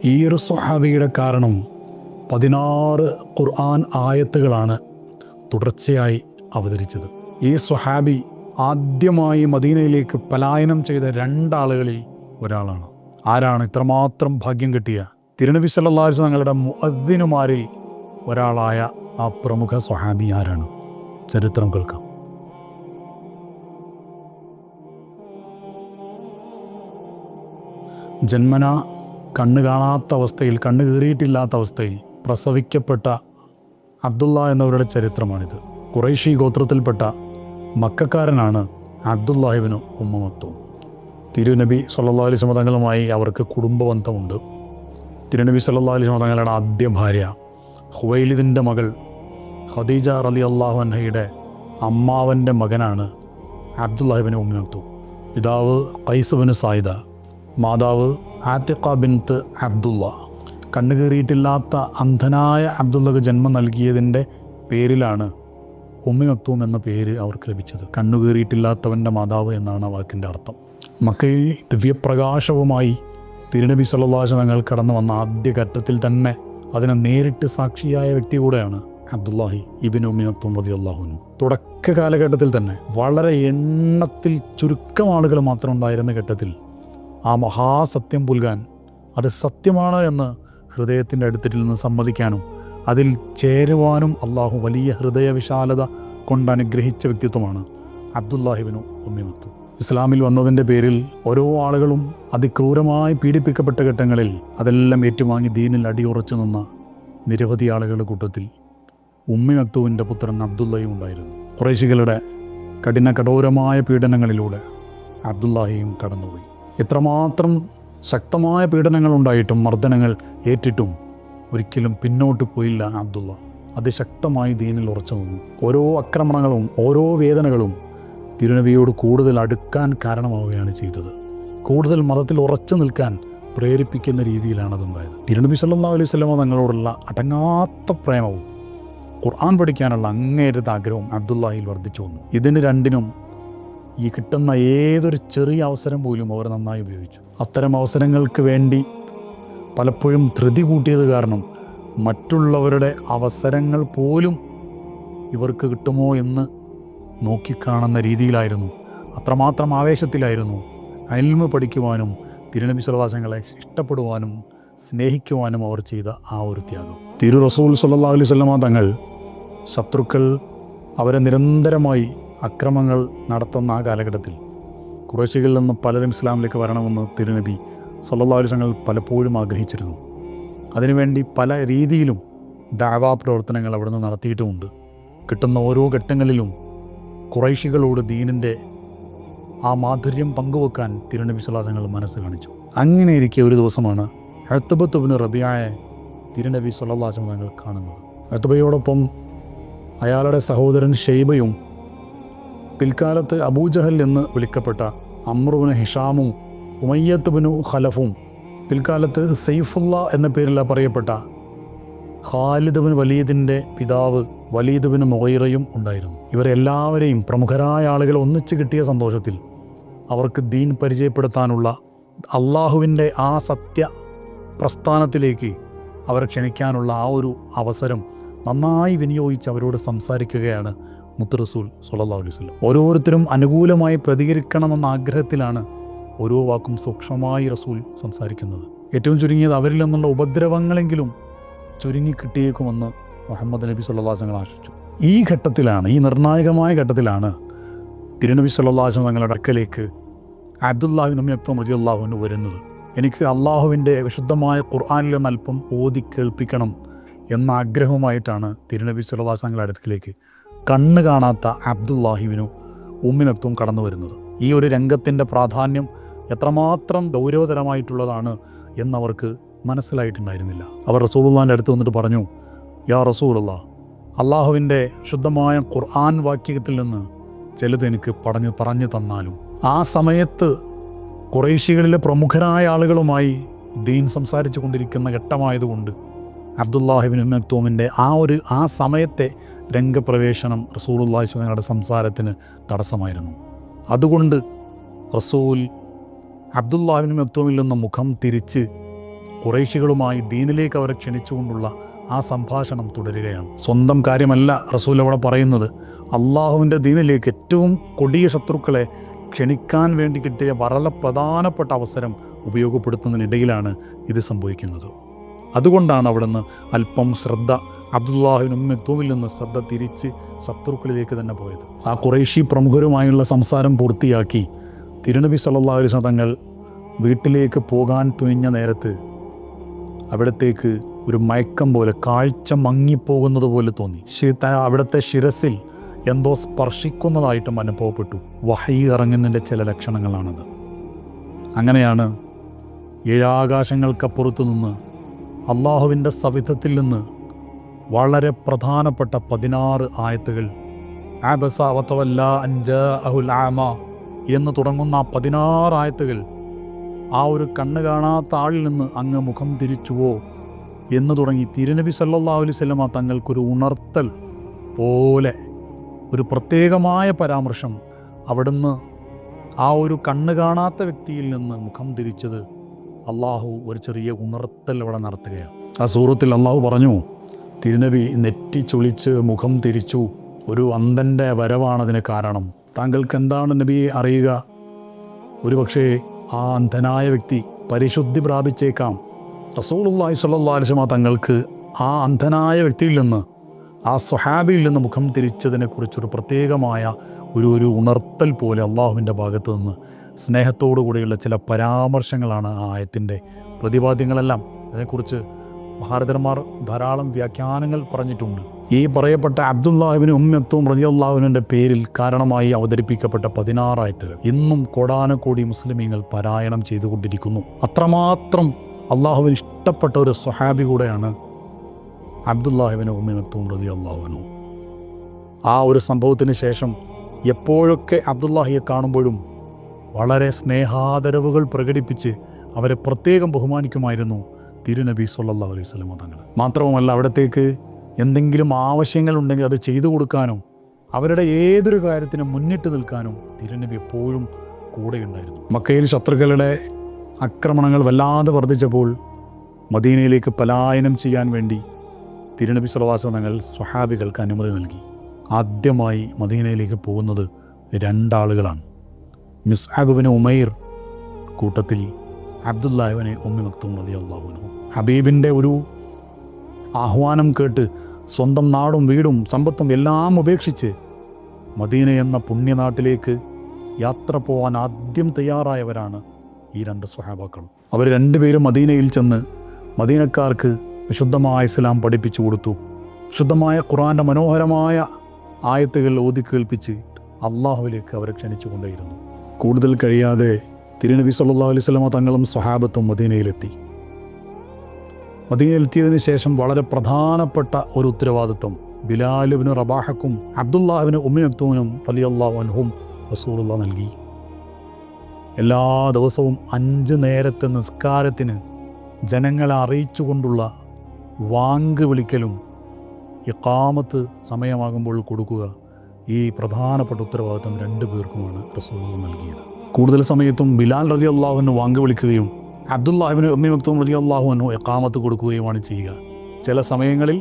ഈ ഒരു സ്വഹാബിയുടെ കാരണം 16 ഖുർആൻ ആയത്തുകളാണ് തുടർച്ചയായി അവതരിച്ചത്. ഈ സ്വഹാബി ആദ്യമായി മദീനയിലേക്ക് പലായനം ചെയ്ത 2 ആളുകളിൽ ഒരാളാണ്. ആരാണ് ഇത്രമാത്രം ഭാഗ്യം കിട്ടിയ തിരുനബി സല്ലല്ലാഹു അലൈഹി വസല്ലം തങ്ങളുടെ മുഅദ്ദിനുമാരിൽ ഒരാളായ ആ പ്രമുഖ സ്വഹാബി ആരാണ്? ചരിത്രം കേൾക്കാം. ജന്മന കണ്ണ് കാണാത്ത അവസ്ഥയിൽ, കണ്ണ് കീറിയിട്ടില്ലാത്ത അവസ്ഥയിൽ പ്രസവിക്കപ്പെട്ട അബ്ദുള്ള എന്നവരുടെ ചരിത്രമാണിത്. ഖുറൈശി ഗോത്രത്തിൽപ്പെട്ട മക്കക്കാരനാണ് അബ്ദുല്ലാഹിബ്നു ഉമ്മ മക്തൂം. തിരുനബി സല്ലല്ലാഹു അലൈഹി വസല്ലം തങ്ങളുമായി അവർക്ക് കുടുംബബന്ധമുണ്ട്. തിരുനബി സല്ലല്ലാഹു അലൈഹി വസല്ലം തങ്ങളുടെ ആദ്യ ഭാര്യ ഖുവൈലിദിൻ്റെ മകൾ ഖദീജ റളിയല്ലാഹു അൻഹയുടെ അമ്മാവൻ്റെ മകനാണ് അബ്ദുല്ലാഹിബ്നു ഉമ്മ മക്തൂം. പിതാവ് ഖൈസ് ബിൻ സായിദ, മാതാവ് ആത്തിഖ ബിൻത്ത് അബ്ദുള്ള. കണ്ണുകീറിയിട്ടില്ലാത്ത അന്ധനായ അബ്ദുള്ളക്ക് ജന്മം നൽകിയതിൻ്റെ പേരിലാണ് ഉമ്മി മക്തൂം എന്ന പേര് അവർക്ക് ലഭിച്ചത്. കണ്ണുകീറിയിട്ടില്ലാത്തവൻ്റെ മാതാവ് എന്നാണ് ആ വാക്കിൻ്റെ അർത്ഥം. മക്കയിൽ ദിവ്യപ്രകാശവുമായി തിരുനബി സല്ലല്ലാഹു അലൈഹി വസല്ലം കടന്നു വന്ന ആദ്യ ഘട്ടത്തിൽ തന്നെ അതിനെ നേരിട്ട് സാക്ഷിയായ വ്യക്തി കൂടെയാണ് അബ്ദുല്ലാഹി ഇബ്നു ഉമ്മി മക്തൂം റളിയല്ലാഹു അൻഹു. തുടക്ക കാലഘട്ടത്തിൽ തന്നെ വളരെ എണ്ണത്തിൽ ചുരുക്കം ആളുകൾ മാത്രം ഉണ്ടായിരുന്ന ഘട്ടത്തിൽ ആ മഹാസത്യം പുൽകാൻ, അത് സത്യമാണ് എന്ന് ഹൃദയത്തിൻ്റെ അടുത്തിൽ നിന്ന് സമ്മതിക്കാനും അതിൽ ചേരുവാനും അള്ളാഹു വലിയ ഹൃദയവിശാലത കൊണ്ട് അനുഗ്രഹിച്ച വ്യക്തിത്വമാണ് അബ്ദുല്ലാഹിബ്നു ഉമ്മി മക്തൂം. ഇസ്ലാമിൽ വന്നതിൻ്റെ പേരിൽ ഓരോ ആളുകളും അതിക്രൂരമായി പീഡിപ്പിക്കപ്പെട്ട ഘട്ടങ്ങളിൽ അതെല്ലാം ഏറ്റുവാങ്ങി ദീനിൽ അടിയുറച്ചു നിന്ന നിരവധി ആളുകളുടെ കൂട്ടത്തിൽ ഉമ്മി മക്തൂമിൻ്റെ പുത്രൻ അബ്ദുള്ളയും ഉണ്ടായിരുന്നു. ഖുറൈശികളുടെ കഠോരമായ പീഡനങ്ങളിലൂടെ അബ്ദുല്ലാഹിയും കടന്നുപോയി. എത്രമാത്രം ശക്തമായ പീഡനങ്ങളുണ്ടായിട്ടും മർദ്ദനങ്ങൾ ഏറ്റിട്ടും ഒരിക്കലും പിന്നോട്ട് പോയില്ല അബ്ദുള്ള. അതിശക്തമായി ദീനിൽ ഉറച്ചു നിന്നു. ഓരോ ആക്രമണങ്ങളും ഓരോ വേദനകളും തിരുനബിയോട് കൂടുതൽ അടുക്കാൻ കാരണമാവുകയാണ് ചെയ്തത്. കൂടുതൽ മതത്തിൽ ഉറച്ചു നിൽക്കാൻ പ്രേരിപ്പിക്കുന്ന രീതിയിലാണ് അതുണ്ടായത്. തിരുനബി സല്ലല്ലാഹു അലൈഹി വസല്ലം തങ്ങളോടുള്ള അടങ്ങാത്ത പ്രേമവും ഖുർആൻ പഠിക്കാനുള്ള അങ്ങേയറ്റത്തെ ആഗ്രഹവും അബ്ദുല്ലാഹിൽ വർദ്ധിച്ചു വന്നു. ഇതിന് രണ്ടിനും ഈ കിട്ടുന്ന ഏതൊരു ചെറിയ അവസരം പോലും അവർ നന്നായി ഉപയോഗിച്ചു. അത്തരം അവസരങ്ങൾക്ക് വേണ്ടി പലപ്പോഴും ധൃതി കൂട്ടിയത് കാരണം മറ്റുള്ളവരുടെ അവസരങ്ങൾ പോലും ഇവർക്ക് കിട്ടുമോ എന്ന് നോക്കിക്കാണുന്ന രീതിയിലായിരുന്നു. അത്രമാത്രം ആവേശത്തിലായിരുന്നു ഇൽമ് പഠിക്കുവാനും തിരുനബി സ്വല്ലല്ലാഹു അലൈഹി വസല്ലമയെ ഇഷ്ടപ്പെടുവാനും സ്നേഹിക്കുവാനും അവർ ചെയ്ത ആ ഒരു ത്യാഗം. തിരു റസൂൽ സ്വല്ലല്ലാഹു അലൈഹി വസല്ലമ തങ്ങൾ ശത്രുക്കൾ അവരെ നിരന്തരമായി അക്രമങ്ങൾ നടത്തുന്ന ആ കാലഘട്ടത്തിൽ ഖുറൈശികളിൽ നിന്ന് പലരും ഇസ്ലാമിലേക്ക് വരണമെന്ന് തിരുനബി സല്ലല്ലാഹു അലൈഹി വസല്ലം പലപ്പോഴും ആഗ്രഹിച്ചിരുന്നു. അതിനുവേണ്ടി പല രീതിയിലും ദഅവാ പ്രവർത്തനങ്ങൾ അവിടുന്ന് നടത്തിയിട്ടുമുണ്ട്. കിട്ടുന്ന ഓരോ ഘട്ടങ്ങളിലും ഖുറൈശികളോട് ദീനിൻ്റെ ആ മാധുര്യം പങ്കുവെക്കാൻ തിരുനബി സല്ലല്ലാഹു അലൈഹി വസല്ലം മനസ്സ് കാണിച്ചു. അങ്ങനെ ഇരിക്കെ ഒരു ദിവസമാണ് ഉത്ബത്ത് ഇബ്നു റബീഅയെ തിരുനബി സല്ലല്ലാഹു അലൈഹി വസല്ലം കാണുന്നത്. ഉത്ബയോടൊപ്പം അയാളുടെ സഹോദരൻ ഷൈബയും പിൽക്കാലത്ത് അബൂജഹൽ എന്ന് വിളിക്കപ്പെട്ട അംർ ഇബ്നു ഹിഷാമും ഉമയ്യത്ത് ഇബ്നു ഖലഫും പിൽക്കാലത്ത് സൈഫുള്ള എന്ന പേരിൽ പറയപ്പെട്ട ഖാലിദ് ഇബ്നു വലീദിൻ്റെ പിതാവ് വലീദ് ഇബ്നു മുഗീറയും ഉണ്ടായിരുന്നു. ഇവരെല്ലാവരെയും പ്രമുഖരായ ആളുകൾ ഒന്നിച്ച് കിട്ടിയ സന്തോഷത്തിൽ അവർക്ക് ദീൻ പരിചയപ്പെടുത്താനുള്ള അള്ളാഹുവിൻ്റെ ആ സത്യ പ്രസ്ഥാനത്തിലേക്ക് അവരെ ക്ഷണിക്കാനുള്ള ആ ഒരു അവസരം നന്നായി വിനിയോഗിച്ച് അവരോട് സംസാരിക്കുകയാണ് മുത്ത് റസൂൽ സ്വല്ലല്ലാഹു അലൈഹി വസല്ലം. ഓരോരുത്തരും അനുകൂലമായി പ്രതികരിക്കണമെന്ന ആഗ്രഹത്തിലാണ് ഓരോ വാക്കും സൂക്ഷ്മമായി റസൂൽ സംസാരിക്കുന്നത്. ഏറ്റവും ചുരുങ്ങിയത് അവരിൽ നിന്നുള്ള ഉപദ്രവങ്ങളെങ്കിലും ചുരുങ്ങിക്കിട്ടിയേക്കുമെന്ന് മുഹമ്മദ് നബി സ്വല്ലല്ലാഹു അലൈഹി വസല്ലം ആശിച്ചു. ഈ ഘട്ടത്തിലാണ്, ഈ നിർണായകമായ ഘട്ടത്തിലാണ് തിരുനബി സ്വല്ലല്ലാഹു അലൈഹി വസല്ലം തങ്ങളുടെ അടുക്കലേക്ക് അബ്ദുല്ലാഹി ഇബ്നു ഉമ്മി മക്തൂം റളിയല്ലാഹു അൻഹു വരുന്നത്. എനിക്ക് അള്ളാഹുവിൻ്റെ വിശുദ്ധമായ ഖുർആനിൽ നിന്ന് അല്പം ഓതി കേൾപ്പിക്കണം എന്ന ആഗ്രഹവുമായിട്ടാണ് തിരുനബി സ്വല്ലല്ലാഹു അലൈഹി വസല്ലം അടുക്കിലേക്ക് കണ്ണ് കാണാത്ത അബ്ദുല്ലാഹി ഇബ്നു ഉമ്മി മക്തൂം കടന്നു വരുന്നത്. ഈ ഒരു രംഗത്തിൻ്റെ പ്രാധാന്യം എത്രമാത്രം ഗൗരവതരമായിട്ടുള്ളതാണ് എന്നവർക്ക് മനസ്സിലായിട്ടുണ്ടായിരുന്നില്ല. അവർ റസൂലുള്ളാഹിൻ്റെ അടുത്ത് വന്നിട്ട് പറഞ്ഞു, യാ റസൂലുള്ളാഹ്, അള്ളാഹുവിൻ്റെ ശുദ്ധമായ ഖുർആൻ വാക്യത്തിൽ നിന്ന് ചിലത് എനിക്ക് പറഞ്ഞു തന്നാലും. ആ സമയത്ത് ഖുറൈശികളിലെ പ്രമുഖരായ ആളുകളുമായി ദീൻ സംസാരിച്ചു കൊണ്ടിരിക്കുന്ന ഘട്ടമായതുകൊണ്ട് അബ്ദുല്ലാഹി ഇബ്നു ഉമ്മി മക്തൂമിൻ്റെ ആ സമയത്തെ രംഗപ്രവേശനം റസൂലുള്ളാഹി സ്വല്ലല്ലാഹു അലൈഹി വസല്ലം സംസാരത്തിന് തടസ്സമായിരുന്നു. അതുകൊണ്ട് റസൂൽ അബ്ദുല്ലാഹി ഇബ്നു ഉമ്മി മക്തൂമിൽ നിന്ന് മുഖം തിരിച്ച് ഖുറൈശികളുമായി ദീനിലേക്ക് അവരെ ക്ഷണിച്ചുകൊണ്ടുള്ള ആ സംഭാഷണം തുടരുകയാണ്. സ്വന്തം കാര്യമല്ല റസൂൽ അവിടെ പറയുന്നത്, അള്ളാഹുവിൻ്റെ ദീനിലേക്ക് ഏറ്റവും കൊടിയ ശത്രുക്കളെ ക്ഷണിക്കാൻ വേണ്ടി കിട്ടിയ വളരെ പ്രധാനപ്പെട്ട അവസരം ഉപയോഗപ്പെടുത്തുന്നതിനിടയിലാണ് ഇത് സംഭവിക്കുന്നത്. അതുകൊണ്ടാണ് അവിടുന്ന് അല്പം ശ്രദ്ധ അബ്ദുല്ലാഹിബ്നു ഉമ്മി മക്തൂമിൽ നിന്ന് ശ്രദ്ധ തിരിച്ച് ശത്രുക്കളിലേക്ക് തന്നെ പോയത്. ആ ഖുറൈശി പ്രമുഖരുമായുള്ള സംസാരം പൂർത്തിയാക്കി തിരുനബി സല്ലല്ലാഹു അലൈഹി വസല്ലം തങ്ങൾ വീട്ടിലേക്ക് പോകാൻ തുനിഞ്ഞ നേരത്ത് അവിടത്തേക്ക് ഒരു മയക്കം പോലെ, കാഴ്ച മങ്ങിപ്പോകുന്നത് പോലെ തോന്നി. അവിടുത്തെ ശിരസിൽ എന്തോ സ്പർശിക്കുന്നതായിട്ടും അനുഭവപ്പെട്ടു. വഹി ഇറങ്ങുന്നതിൻ്റെ ചില ലക്ഷണങ്ങളാണത്. അങ്ങനെയാണ് ഏഴാകാശങ്ങൾക്കപ്പുറത്തു നിന്ന് അള്ളാഹുവിൻ്റെ സവിധത്തിൽ നിന്ന് വളരെ പ്രധാനപ്പെട്ട 16 ആയത്തുകൾ, അബസ വതവല്ല അൻ ജാഅഹുൽ അഅമ എന്ന് തുടങ്ങുന്ന ആ 16 ആയത്തുകൾ, ആ ഒരു കണ്ണ് കാണാത്ത ആളിൽ നിന്ന് അങ്ങ് മുഖം തിരിച്ചുവോ എന്ന് തുടങ്ങി തിരുനബി സല്ലല്ലാഹു അലൈഹി വസല്ലമ തങ്ങൾക്കൊരു ഉണർത്തൽ പോലെ ഒരു പ്രത്യേകമായ പരാമർശം അവിടുന്ന് ആ ഒരു കണ്ണ് കാണാത്ത വ്യക്തിയിൽ നിന്ന് മുഖം തിരിച്ചത് അള്ളാഹു ഒരു ചെറിയ ഉണർത്തൽ അവിടെ നടത്തുകയാണ്. ആ സൂറത്തിൽ അള്ളാഹു പറഞ്ഞു, തിരുനബി നെറ്റി ചുളിച്ച് മുഖം തിരിച്ചു, ഒരു അന്ധൻ്റെ വരവാണതിന് കാരണം. താങ്കൾക്ക് എന്താണ് നബിയെ അറിയുക? ഒരുപക്ഷേ ആ അന്ധനായ വ്യക്തി പരിശുദ്ധി പ്രാപിച്ചേക്കാം. റസൂലുള്ളാഹി സ്വല്ലല്ലാഹു അലൈഹി വസല്ലം തങ്ങൾക്ക് ആ അന്ധനായ വ്യക്തിയിൽ നിന്ന്, ആ സ്വഹാബിയിൽ നിന്ന് മുഖം തിരിച്ചതിനെക്കുറിച്ചൊരു പ്രത്യേകമായ ഒരു ഉണർത്തൽ പോലെ അള്ളാഹുവിൻ്റെ ഭാഗത്തു നിന്ന് സ്നേഹത്തോടു കൂടിയുള്ള ചില പരാമർശങ്ങളാണ് ആ ആയത്തിൻ്റെ പ്രതിപാദ്യങ്ങളെല്ലാം. അതിനെക്കുറിച്ച് മഹാരഥന്മാർ ധാരാളം വ്യാഖ്യാനങ്ങൾ പറഞ്ഞിട്ടുണ്ട്. ഈ പറയപ്പെട്ട അബ്ദുല്ലാഹിബ്നു ഉമ്മി മക്തൂം റളിയല്ലാഹു അൻഹുവിൻ്റെ പേരിൽ കാരണമായി അവതരിപ്പിക്കപ്പെട്ട 16 ആയത്തുകൾ ഇന്നും കോടാനക്കോടി മുസ്ലിമീങ്ങൾ പാരായണം ചെയ്തുകൊണ്ടിരിക്കുന്നു. അത്രമാത്രം അള്ളാഹുവിന് ഇഷ്ടപ്പെട്ട ഒരു സ്വഹാബി കൂടെയാണ് അബ്ദുല്ലാഹിബ്നു ഉമ്മി മക്തൂം റളിയല്ലാഹു അൻഹു. ആ ഒരു സംഭവത്തിന് ശേഷം എപ്പോഴൊക്കെ അബ്ദുല്ലാഹിയെ കാണുമ്പോഴും വളരെ സ്നേഹാദരവുകൾ പ്രകടിപ്പിച്ച് അവരെ പ്രത്യേകം ബഹുമാനിക്കുമായിരുന്നു തിരുനബി സല്ലല്ലാഹു അലൈഹി വസല്ലം തങ്ങൾ. മാത്രവുമല്ല, അവിടത്തേക്ക് എന്തെങ്കിലും ആവശ്യങ്ങളുണ്ടെങ്കിൽ അത് ചെയ്തു കൊടുക്കാനും അവരുടെ ഏതൊരു കാര്യത്തിനും മുന്നിട്ട് നിൽക്കാനും തിരുനബി എപ്പോഴും കൂടെയുണ്ടായിരുന്നു. മക്കയിൽ ശത്രുക്കളുടെ ആക്രമണങ്ങൾ വല്ലാതെ വർദ്ധിച്ചപ്പോൾ മദീനയിലേക്ക് പലായനം ചെയ്യാൻ വേണ്ടി തിരുനബി സല്ലല്ലാഹു അലൈഹി വസല്ലം തങ്ങൾ സ്വഹാബികൾക്ക് അനുമതി നൽകി. ആദ്യമായി മദീനയിലേക്ക് പോകുന്നത് 2 ആളുകളാണ്. മിസ്അബ് ഇബ്നു ഉമൈർ, കൂട്ടത്തിൽ അബ്ദുല്ലാഹിബ്നു ഉമ്മി മക്തൂം റളിയല്ലാഹു അൻഹു. ഹബീബിൻ്റെ ഒരു ആഹ്വാനം കേട്ട് സ്വന്തം നാടും വീടും സമ്പത്തും എല്ലാം ഉപേക്ഷിച്ച് മദീന എന്ന പുണ്യനാട്ടിലേക്ക് യാത്ര പോകാൻ ആദ്യം തയ്യാറായവരാണ് ഈ 2 സ്വഹാബാക്കൾ. അവർ 2 പേരും മദീനയിൽ ചെന്ന് മദീനക്കാർക്ക് വിശുദ്ധമായ ഇസ്ലാം പഠിപ്പിച്ചു കൊടുത്തു. വിശുദ്ധമായ ഖുർആൻ്റെ മനോഹരമായ ആയത്തുകൾ ഓതി കേൾപ്പിച്ച് അള്ളാഹുവിലേക്ക് അവരെ ക്ഷണിച്ചു കൊണ്ടേയിരുന്നു. കൂടുതൽ കഴിയാതെ തിരുനബി സല്ലല്ലാഹു അലൈഹി വസല്ലം തങ്ങളും സ്വഹാബത്തും മദീനയിലെത്തി. മദീനയിലെത്തിയതിന് ശേഷം വളരെ പ്രധാനപ്പെട്ട ഒരു ഉത്തരവാദിത്വം ബിലാൽ ഇബ്നു റബാഹക്കും അബ്ദുല്ലാഹിബ്നു ഉമ്മി മക്തൂമിനും റളിയല്ലാഹു അൻഹും റസൂലുള്ളാഹി നൽകി. എല്ലാ ദിവസവും 5 നേരത്തെ നിസ്കാരത്തിന് ജനങ്ങളെ അറിയിച്ചുകൊണ്ടുള്ള വാങ്ക് വിളിക്കലും ഇഖാമത്ത് സമയമാകുമ്പോൾ കൊടുക്കുക, ഈ പ്രധാനപ്പെട്ട ഉത്തരവാദിത്വം 2 പേർക്കുമാണ് റസൂലുള്ളാഹി നൽകിയത്. കൂടുതൽ സമയത്തും ബിലാൽ റളിയല്ലാഹു അൻഹു വാങ്ക് വിളിക്കുകയും അബ്ദുല്ലാഹിബ്നു ഉമ്മി മക്തൂം റളിയല്ലാഹു അൻഹു ഇഖാമത്ത് കൊടുക്കുകയുമാണ് ചെയ്യുക. ചില സമയങ്ങളിൽ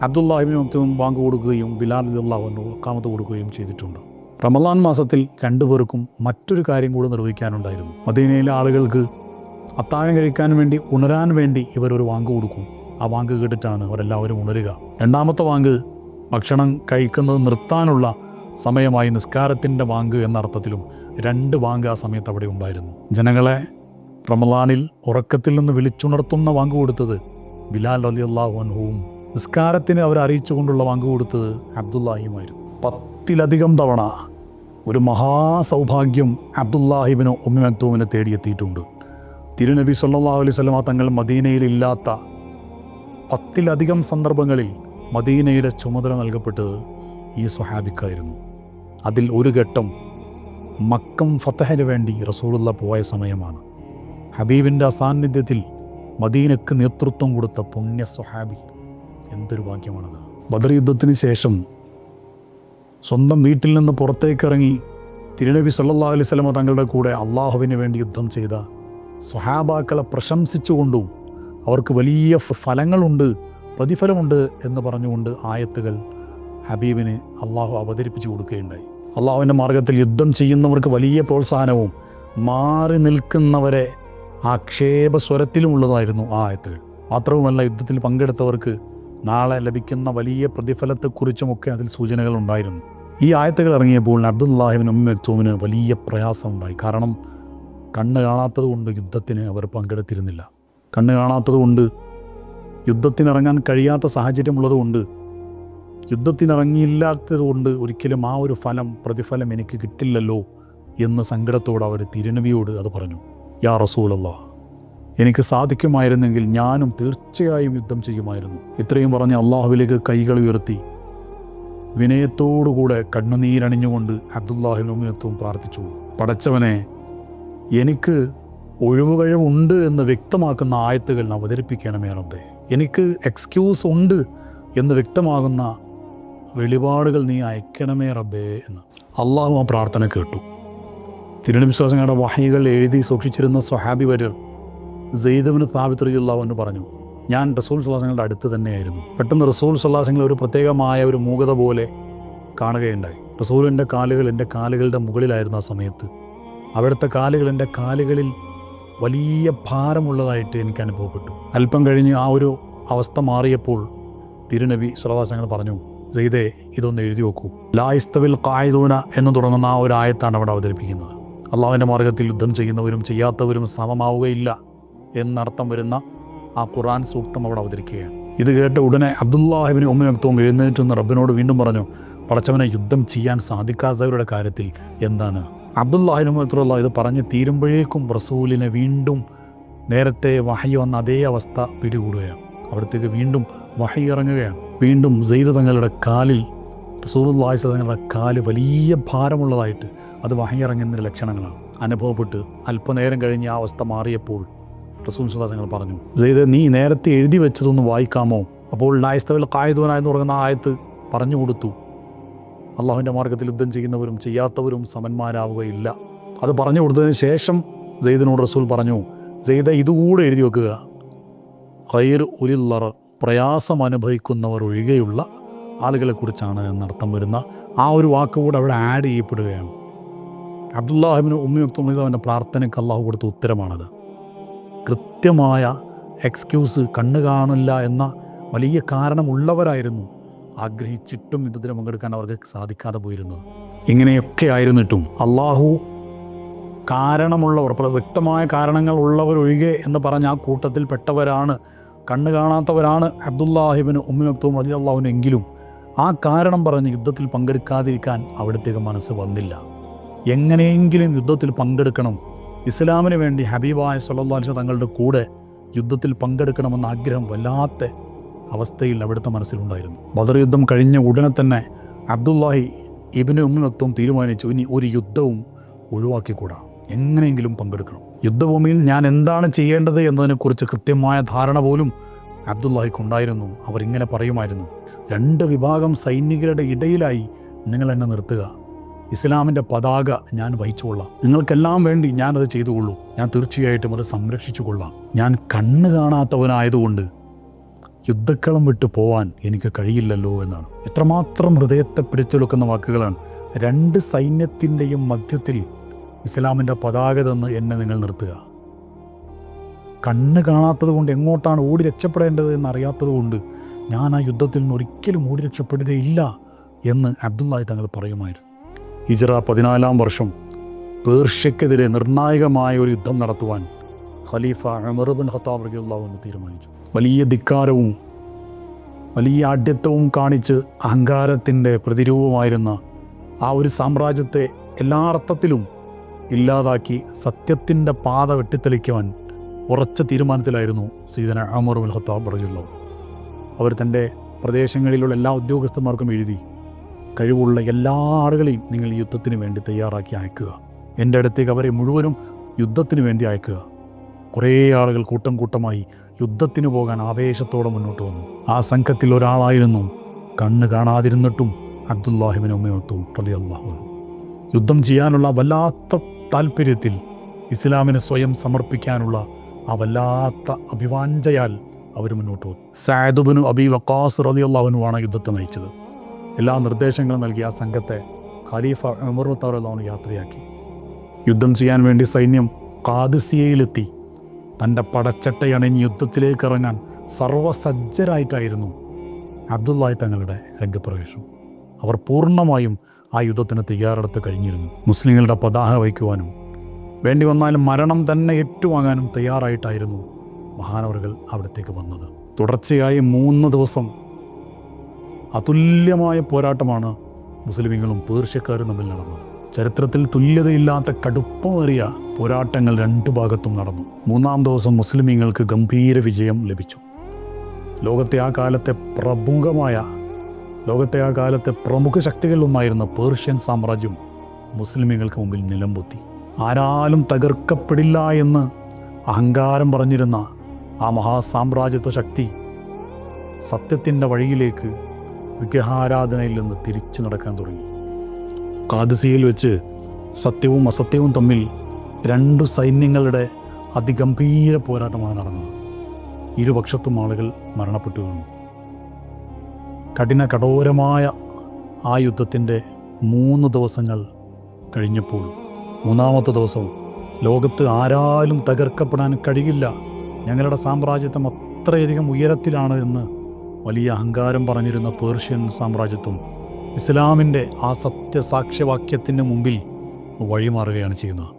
അബ്ദുല്ലാഹിബ്നു മക്തൂം വാങ്ക് കൊടുക്കുകയും ബിലാൽ റളിയല്ലാഹു അൻഹു ഇഖാമത്ത് കൊടുക്കുകയും ചെയ്തിട്ടുണ്ട്. റമളാൻ മാസത്തിൽ 2 പേർക്കും മറ്റൊരു കാര്യം കൂടി നിർവഹിക്കാനുണ്ടായിരുന്നു. മദീനയിലെ ആളുകൾക്ക് അത്താഴം കഴിക്കാൻ വേണ്ടി ഉണരാൻ വേണ്ടി ഇവരൊരു വാങ്ക് കൊടുക്കും. ആ വാങ്ക് കേട്ടിട്ടാണ് അവരെല്ലാവരും ഉണരുക. 2ാമത്തെ വാങ്ക് ഭക്ഷണം കഴിക്കുന്നത് നിർത്താനുള്ള സമയമായി നിസ്കാരത്തിൻ്റെ വാങ്ക് എന്ന അർത്ഥത്തിലും 2 വാങ്ക് ആ സമയത്ത് അവിടെ ഉണ്ടായിരുന്നു. ജനങ്ങളെ റമളാനിൽ ഉറക്കത്തിൽ നിന്ന് വിളിച്ചുണർത്തുന്ന വാങ്ക് കൊടുത്തത് ബിലാൽ റളിയല്ലാഹു അൻഹുവും നിസ്കാരത്തിന് അവർ അറിയിച്ചുകൊണ്ടുള്ള വാങ്ക് കൊടുത്തത് അബ്ദുല്ലാഹിയുമായിരുന്നു. 10ലധികം തവണ ഒരു മഹാസൗഭാഗ്യം അബ്ദുല്ലാഹിബ്നു ഉമ്മി മക്തൂമിനെ തേടിയെത്തിയിട്ടുണ്ട്. തിരുനബി സല്ലല്ലാഹു അലൈഹി വസല്ലം തങ്ങൾ മദീനയിലില്ലാത്ത 10ലധികം സന്ദർഭങ്ങളിൽ മദീനയുടെ ചുമതല നൽകപ്പെട്ടത് ഈ സ്വഹാബിക്കായിരുന്നു. അതിൽ ഒരു ഘട്ടം മക്കം ഫതഹിന് വേണ്ടി റസൂലുള്ളാഹി പോയ സമയമാണ്. ഹബീബിൻ്റെ അസാന്നിധ്യത്തിൽ മദീനക്ക് നേതൃത്വം കൊടുത്ത പുണ്യ സ്വഹാബി, എന്തൊരു ഭാഗ്യമാണത്. ബദർ യുദ്ധത്തിന് ശേഷം സ്വന്തം വീട്ടിൽ നിന്ന് പുറത്തേക്കിറങ്ങി തിരുനബി സല്ലല്ലാഹു അലൈഹി വസല്ലം തങ്ങളുടെ കൂടെ അള്ളാഹുവിന് വേണ്ടി യുദ്ധം ചെയ്ത സ്വഹാബാക്കളെ പ്രശംസിച്ചുകൊണ്ടും അവർക്ക് വലിയ ഫലങ്ങളുണ്ട്, പ്രതിഫലമുണ്ട് എന്ന് പറഞ്ഞുകൊണ്ട് ആയത്തുകൾ ഹബീബിന് അള്ളാഹു അവതരിപ്പിച്ചു കൊടുക്കുകയുണ്ടായി. അള്ളാഹുവിൻ്റെ മാർഗത്തിൽ യുദ്ധം ചെയ്യുന്നവർക്ക് വലിയ പ്രോത്സാഹനവും മാറി നിൽക്കുന്നവരെ ആക്ഷേപസ്വരത്തിലുമുള്ളതായിരുന്നു ആ ആയത്തുകൾ. മാത്രവുമല്ല, യുദ്ധത്തിൽ പങ്കെടുത്തവർക്ക് നാളെ ലഭിക്കുന്ന വലിയ പ്രതിഫലത്തെക്കുറിച്ചുമൊക്കെ അതിൽ സൂചനകൾ ഉണ്ടായിരുന്നു. ഈ ആയത്തുകൾ ഇറങ്ങിയപ്പോൾ അബ്ദുല്ലാഹി ഇബ്നു ഉമ്മി മക്തൂമിന് വലിയ പ്രയാസമുണ്ടായി. കാരണം കണ്ണ് കാണാത്തത് കൊണ്ട് യുദ്ധത്തിന് അവർ പങ്കെടുത്തിരുന്നില്ല. കണ്ണ് കാണാത്തത് കൊണ്ട് യുദ്ധത്തിനിറങ്ങാൻ കഴിയാത്ത സാഹചര്യമുള്ളതുകൊണ്ട് യുദ്ധത്തിനിറങ്ങിയില്ലാത്തത് കൊണ്ട് ഒരിക്കലും ആ ഒരു പ്രതിഫലം എനിക്ക് കിട്ടില്ലല്ലോ എന്ന് സങ്കടത്തോടെ അവർ തിരുനബിയോട് അത് പറഞ്ഞു. യാ റസൂലല്ലാഹ്, എനിക്ക് സാധിക്കുമായിരുന്നെങ്കിൽ ഞാനും തീർച്ചയായും യുദ്ധം ചെയ്യുമായിരുന്നു. ഇത്രയും പറഞ്ഞ് അള്ളാഹുവിലേക്ക് കൈകൾ ഉയർത്തി വിനയത്തോടുകൂടെ കണ്ണുനീരണിഞ്ഞുകൊണ്ട് അബ്ദുല്ലാഹി ഇബ്നു ഉമ്മി മക്തൂം പ്രാർത്ഥിച്ചു, പടച്ചവനെ, എനിക്ക് ഒഴിവുകഴിവുണ്ട് എന്ന് വ്യക്തമാക്കുന്ന ആയത്തുകൾ അവതരിപ്പിക്കണമേ റബ്ബേ. എനിക്ക് എക്സ്ക്യൂസ് ഉണ്ട് എന്ന് വ്യക്തമാകുന്ന വെളിപാടുകൾ നീ അയക്കണമേ റബ്ബേ എന്ന്. അള്ളാഹു ആ പ്രാർത്ഥന കേട്ടു. തിരുനബി സ്വല്ലല്ലാഹു വഹയികൾ എഴുതി സൂക്ഷിച്ചിരുന്ന സ്വഹാബി വര്യർ സെയ്ദ് ഇബ്നു സാബിത്ത് റളിയല്ലാഹു അൻഹു പറഞ്ഞു, ഞാൻ റസൂൽ സ്വല്ലല്ലാഹു അലൈഹി വസല്ലമയുടെ അടുത്ത് തന്നെയായിരുന്നു. പെട്ടെന്ന് റസൂൽ സ്വല്ലല്ലാഹു അലൈഹി വസല്ലം ഒരു പ്രത്യേകമായ ഒരു മൂകത പോലെ കാണുകയുണ്ടായി. റസൂലിൻ്റെ കാലുകൾ എൻ്റെ കാലുകളുടെ മുകളിലായിരുന്നു. ആ സമയത്ത് അവിടുത്തെ കാലുകൾ എൻ്റെ കാലുകളിൽ വലിയ ഭാരമുള്ളതായിട്ട് എനിക്ക് അനുഭവപ്പെട്ടു. അല്പം കഴിഞ്ഞ് ആ ഒരു അവസ്ഥ മാറിയപ്പോൾ തിരുനബി സ്വല്ലല്ലാഹു അലൈഹി വസല്ലം പറഞ്ഞു, സെയ്ദേ, ഇതൊന്ന് എഴുതി വെക്കൂ. ലാ യസ്തവിൽ ഖായിദൂന എന്ന് തുടങ്ങുന്ന ആ ഒരു ആയത്താണ് അവിടെ അവതരിപ്പിക്കുന്നത്. അള്ളാഹുവിൻ്റെ മാർഗത്തിൽ യുദ്ധം ചെയ്യുന്നവരും ചെയ്യാത്തവരും സമമാവുകയില്ല എന്നർത്ഥം വരുന്ന ആ ഖുർആൻ സൂക്തം അവിടെ അവതരിക്കുകയാണ്. ഇത് കേട്ട ഉടനെ അബ്ദുല്ലാഹി ഇബ്നു ഉമ്മി മക്തൂം എഴുന്നേറ്റെന്ന് റബ്ബിനോട് വീണ്ടും പറഞ്ഞു, പടച്ചവനെ, യുദ്ധം ചെയ്യാൻ സാധിക്കാത്തവരുടെ കാര്യത്തിൽ എന്താണ്? അബ്ദുല്ലാഹി ഇബ്നു മക്തൂം ഇത് പറഞ്ഞ് തീരുമ്പോഴേക്കും റസൂലിനെ വീണ്ടും നേരത്തെ വഹയി വന്ന അതേ അവസ്ഥ പിടികൂടുകയാണ്. അവിടത്തേക്ക് വീണ്ടും വഹയി ഇറങ്ങുകയാണ്. വീണ്ടും സെയ്ദ് തങ്ങളുടെ കാലിൽ, റസൂലുള്ളാഹി തങ്ങളുടെ കാല് വലിയ ഭാരമുള്ളതായിട്ട് അത് വഹയി ഇറങ്ങുന്ന ലക്ഷണങ്ങളാണ് അനുഭവപ്പെട്ട് അല്പനേരം കഴിഞ്ഞ് ആ അവസ്ഥ മാറിയപ്പോൾ റസൂൽ സ്വല്ലല്ലാഹു അലൈഹി വസല്ലം പറഞ്ഞു, സെയ്ദ്, നീ നേരത്തെ എഴുതി വെച്ചതൊന്ന് വായിക്കാമോ? അപ്പോൾ ലാ യസ്തവിൽ ഖായിദൂന എന്ന് പറയുന്ന ആയത്ത് പറഞ്ഞു കൊടുത്തു. അള്ളാഹുവിൻ്റെ മാർഗത്തിൽ യുദ്ധം ചെയ്യുന്നവരും ചെയ്യാത്തവരും സമന്മാരാവുകയില്ല. അത് പറഞ്ഞു കൊടുത്തതിന് ശേഷം സെയ്ദിനോട് റസൂൽ പറഞ്ഞു, സെയ്ദ്, ഇതുകൂടെ എഴുതി വെക്കുക, ഖൈർ ഉലിൽ ലറർ, പ്രയാസം അനുഭവിക്കുന്നവർ ഒഴികെയുള്ള ആളുകളെക്കുറിച്ചാണ് എന്നർത്ഥം വരുന്ന ആ ഒരു വാക്കുകൂടെ അവിടെ ആഡ് ചെയ്യപ്പെടുകയാണ്. അബ്ദുല്ലാഹി ഇബ്നു ഉമ്മി മക്തൂം അവൻ്റെ പ്രാർത്ഥനയ്ക്ക് അള്ളാഹു കൊടുത്ത ഉത്തരമാണത്. കൃത്യമായ എക്സ്ക്യൂസ്, കണ്ണ് കാണില്ല എന്ന വലിയ കാരണമുള്ളവരായിരുന്നു ആഗ്രഹിച്ചിട്ടും യുദ്ധത്തിന് പങ്കെടുക്കാൻ അവർക്ക് സാധിക്കാതെ പോയിരുന്നത്. ഇങ്ങനെയൊക്കെ ആയിരുന്നിട്ടും അള്ളാഹു കാരണമുള്ളവർ, വ്യക്തമായ കാരണങ്ങൾ ഉള്ളവരൊഴികെ എന്ന് പറഞ്ഞ ആ കൂട്ടത്തിൽപ്പെട്ടവരാണ്, കണ്ണ് കാണാത്തവരാണ് അബ്ദുല്ലാഹി ഇബ്നു ഉമ്മി മക്തൂം റളിയല്ലാഹു അൻഹു. എങ്കിലും ആ കാരണം പറഞ്ഞ് യുദ്ധത്തിൽ പങ്കെടുക്കാതിരിക്കാൻ അവിടത്തേക്ക് മനസ്സ് വന്നില്ല. എങ്ങനെയെങ്കിലും യുദ്ധത്തിൽ പങ്കെടുക്കണം, ഇസ്ലാമിന് വേണ്ടി ഹബീബായ സ്വല്ലല്ലാഹു അലൈഹി വസല്ലം തങ്ങളുടെ കൂടെ യുദ്ധത്തിൽ പങ്കെടുക്കണമെന്ന ആഗ്രഹം വല്ലാത്ത അവസ്ഥയിൽ അവിടുത്തെ മനസ്സിലുണ്ടായിരുന്നു. ബദർ യുദ്ധം കഴിഞ്ഞ ഉടനെ തന്നെ അബ്ദുല്ലാഹി ഇബ്നു ഉമ്മി മക്തൂം തീരുമാനിച്ചു, ഇനി ഒരു യുദ്ധവും ഒഴിവാക്കിക്കൂടാ, എങ്ങനെയെങ്കിലും പങ്കെടുക്കണം. യുദ്ധഭൂമിയിൽ ഞാൻ എന്താണ് ചെയ്യേണ്ടത് എന്നതിനെക്കുറിച്ച് കൃത്യമായ ധാരണ പോലും അബ്ദുല്ലാഹിക്കുണ്ടായിരുന്നു. അവരിങ്ങനെ പറയുമായിരുന്നു, 2 വിഭാഗം സൈനികരുടെ ഇടയിലായി നിങ്ങൾ എന്നെ നിർത്തുക, ഇസ്ലാമിൻ്റെ പതാക ഞാൻ വഹിച്ചുകൊള്ളാം, നിങ്ങൾക്കെല്ലാം വേണ്ടി ഞാനത് ചെയ്തുകൊള്ളൂ, ഞാൻ തീർച്ചയായിട്ടും അത് സംരക്ഷിച്ചു കൊള്ളാം. ഞാൻ കണ്ണ് കാണാത്തവനായതുകൊണ്ട് യുദ്ധക്കളം വിട്ടു പോവാൻ എനിക്ക് കഴിയില്ലല്ലോ എന്നാണ്. എത്രമാത്രം ഹൃദയത്തെ പിടിച്ചെടുക്കുന്ന വാക്കുകളാണ്. 2 സൈന്യത്തിൻ്റെയും മധ്യത്തിൽ ഇസ്ലാമിൻ്റെ പതാക തന്ന് എന്നെ നിങ്ങൾ നിർത്തുക. കണ്ണ് കാണാത്തത് കൊണ്ട് എങ്ങോട്ടാണ് ഓടി രക്ഷപ്പെടേണ്ടത് എന്നറിയാത്തത് കൊണ്ട് ഞാൻ ആ യുദ്ധത്തിൽ നിന്ന് ഒരിക്കലും ഓടി രക്ഷപ്പെടുകയില്ല എന്ന് അബ്ദുല്ലാഹി തങ്ങൾ പറയുമായിരുന്നു. ഹിജ്റ 14-ാം വർഷം പേർഷ്യക്കെതിരെ നിർണായകമായ ഒരു യുദ്ധം നടത്തുവാൻ ഖലീഫ ഉമർ ഇബ്നു ഖത്താബ് റളിയല്ലാഹു അൻഹു തീരുമാനിച്ചു. വലിയ ധിക്കാരവും വലിയ ആഢ്യത്വവും കാണിച്ച് അഹങ്കാരത്തിൻ്റെ പ്രതിരൂപമായിരുന്ന ആ ഒരു സാമ്രാജ്യത്തെ എല്ലാ അർത്ഥത്തിലും ഇല്ലാതാക്കി സത്യത്തിൻ്റെ പാത വെട്ടിത്തെളിക്കുവാൻ ഉറച്ച തീരുമാനത്തിലായിരുന്നു സയ്യിദന ഉമർ ഇബ്നു ഖത്താബ് റളിയല്ലാഹു അൻഹു. അവർ തൻ്റെ പ്രദേശങ്ങളിലുള്ള എല്ലാ ഉദ്യോഗസ്ഥന്മാർക്കും എഴുതി, കഴിവുള്ള എല്ലാ ആളുകളെയും നിങ്ങൾ ഈ യുദ്ധത്തിന് വേണ്ടി തയ്യാറാക്കി അയക്കുക, എൻ്റെ അടുത്തേക്ക് അവരെ മുഴുവനും യുദ്ധത്തിന് വേണ്ടി അയക്കുക. കുറേ ആളുകൾ കൂട്ടം കൂട്ടമായി യുദ്ധത്തിന് പോകാൻ ആവേശത്തോടെ മുന്നോട്ട് വന്നു. ആ സംഘത്തിൽ ഒരാളായിരുന്നു കണ്ണ് കാണാതിരുന്നിട്ടും അബ്ദുല്ലാഹി ഇബ്നു ഉമ്മി മക്തൂം റളിയല്ലാഹു അൻഹു. യുദ്ധം ചെയ്യാനുള്ള വല്ലാത്ത താല്പര്യത്തിൽ, ഇസ്ലാമിനെ സ്വയം സമർപ്പിക്കാനുള്ള ആ വല്ലാത്ത അഭിവാഞ്ചയാൽ അവർ മുന്നോട്ട് പോകും. സഅദ് ഇബ്നു അബീ വഖാസ് റളിയല്ലാഹു അൻഹു ആണ് യുദ്ധത്തെ നയിച്ചത്. എല്ലാ നിർദ്ദേശങ്ങളും നൽകി ആ സംഘത്തെ ഖലീഫ ഉമർ റളിയല്ലാഹു അൻഹു യാത്രയാക്കി. യുദ്ധം ചെയ്യാൻ വേണ്ടി സൈന്യം ഖാദിസിയയിലെത്തി. തൻ്റെ പടച്ചട്ടയണിഞ്ഞ് യുദ്ധത്തിലേക്ക് ഇറങ്ങാൻ സർവസജ്ജരായിട്ടായിരുന്നു അബ്ദുല്ലാഹി തങ്ങളുടെ രംഗപ്രവേശം. അവർ പൂർണ്ണമായും ആ യുദ്ധത്തിന് തയ്യാറെടുത്ത് കഴിഞ്ഞിരുന്നു. മുസ്ലിങ്ങളുടെ പതാക വയ്ക്കുവാനും വേണ്ടി വന്നാലും മരണം തന്നെ ഏറ്റുവാങ്ങാനും തയ്യാറായിട്ടായിരുന്നു മഹാനവറുകൾ അവിടത്തേക്ക് വന്നത്. തുടർച്ചയായി 3 ദിവസം അതുല്യമായ പോരാട്ടമാണ് മുസ്ലിമീങ്ങളും പേർഷ്യക്കാരും തമ്മിൽ നടന്നത്. ചരിത്രത്തിൽ തുല്യതയില്ലാത്ത കടുപ്പമേറിയ പോരാട്ടങ്ങൾ 2 ഭാഗത്തും നടന്നു. 3-ാം ദിവസം മുസ്ലിമീങ്ങൾക്ക് ഗംഭീര വിജയം ലഭിച്ചു. ലോകത്തെ ആ കാലത്തെ പ്രമുഖ ശക്തികളിലൊന്നായിരുന്ന പേർഷ്യൻ സാമ്രാജ്യം മുസ്ലിമീങ്ങൾക്ക് മുമ്പിൽ നിലംപൊത്തി. ആരാലും തകർക്കപ്പെടില്ല എന്ന് അഹങ്കാരം പറഞ്ഞിരുന്ന ആ മഹാസാമ്രാജ്യത്വ ശക്തി സത്യത്തിൻ്റെ വഴിയിലേക്ക് വിഗ്രഹാരാധനയിൽ നിന്ന് തിരിച്ചു നടക്കാൻ തുടങ്ങി. ഖാദിസിയയിൽ വെച്ച് സത്യവും അസത്യവും തമ്മിൽ 2 സൈന്യങ്ങളുടെ അതിഗംഭീര പോരാട്ടമാണ് നടന്നത്. ഇരുപക്ഷത്തും ആളുകൾ മരണപ്പെട്ടു വീണു. കഠോരമായ ആ യുദ്ധത്തിൻ്റെ 3 ദിവസങ്ങൾ കഴിഞ്ഞപ്പോൾ 3-ാമത്തെ ദിവസം ലോകത്ത് ആരാലും തകർക്കപ്പെടാൻ കഴിയില്ല, ഞങ്ങളുടെ സാമ്രാജ്യത്വം അത്രയധികം ഉയരത്തിലാണ് എന്ന് വലിയ അഹങ്കാരം പറഞ്ഞിരുന്ന പേർഷ്യൻ സാമ്രാജ്യത്വം ഇസ്ലാമിൻ്റെ ആ സത്യസാക്ഷ്യവാക്യത്തിൻ്റെ മുമ്പിൽ വഴിമാറുകയാണ് ചെയ്യുന്നത്.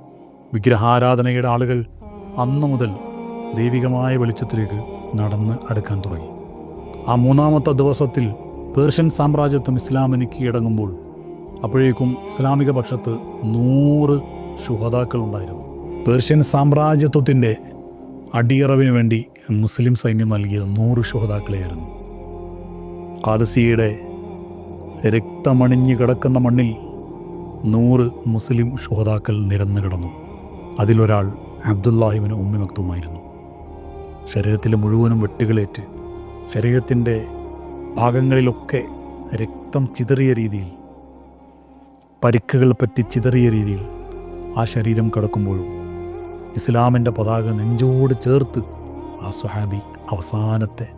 വിഗ്രഹാരാധനയുടെ ആളുകൾ അന്നു മുതൽ ദൈവികമായ വെളിച്ചത്തിലേക്ക് നടന്ന് അടുക്കാൻ തുടങ്ങി. ആ 3-ാമത്തെ ദിവസത്തിൽ പേർഷ്യൻ സാമ്രാജ്യത്വം ഇസ്ലാമിന് കീഴടങ്ങുമ്പോൾ അപ്പോഴേക്കും ഇസ്ലാമിക പക്ഷത്ത് 100 ശുഹദാക്കൾ ഉണ്ടായിരുന്നു. പേർഷ്യൻ സാമ്രാജ്യത്വത്തിൻ്റെ അടിയറവിന് വേണ്ടി മുസ്ലിം സൈന്യം നൽകിയത് 100 ശുഹദാക്കളെയായിരുന്നു. ഖാദിസിയയുടെ രക്തമണിഞ്ഞ് കിടക്കുന്ന മണ്ണിൽ 100 മുസ്ലിം ശുഹദാക്കൾ നിരന്നു കിടന്നു. അതിലൊരാൾ അബ്ദുല്ലാഹി ഇബ്നു ഉമ്മി മക്തൂമായിരുന്നു. ശരീരത്തിൽ മുഴുവനും വെട്ടുകളേറ്റ് ശരീരത്തിൻ്റെ ഭാഗങ്ങളിലൊക്കെ രക്തം ചിതറിയ രീതിയിൽ, പരിക്കുകൾ പറ്റി ചിതറിയ രീതിയിൽ ആ ശരീരം കിടക്കുമ്പോഴും ഇസ്ലാമിൻ്റെ പതാക നെഞ്ചോട് ചേർത്ത് ആ സ്വഹാബി അവസാനത്തെ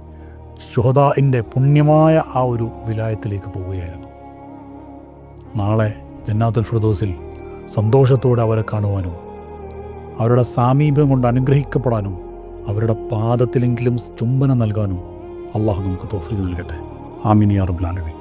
ശുഹദാഇൻ്റെ പുണ്യമായ ആ ഒരു വിലായത്തിലേക്ക് പോവുകയായിരുന്നു. നാളെ ജന്നാത്തുൽ ഫിർദൗസിൽ സന്തോഷത്തോടെ അവരെ കാണുവാനും അവരുടെ സാമീപ്യം കൊണ്ട് അനുഗ്രഹിക്കപ്പെടാനും അവരുടെ പാദത്തിലെങ്കിലും ചുംബനം നൽകാനും അള്ളാഹു നമുക്ക് തൗഫീഖ് നൽകട്ടെ. ആമീൻ യാ റബ്ബൽ ആലമീൻ.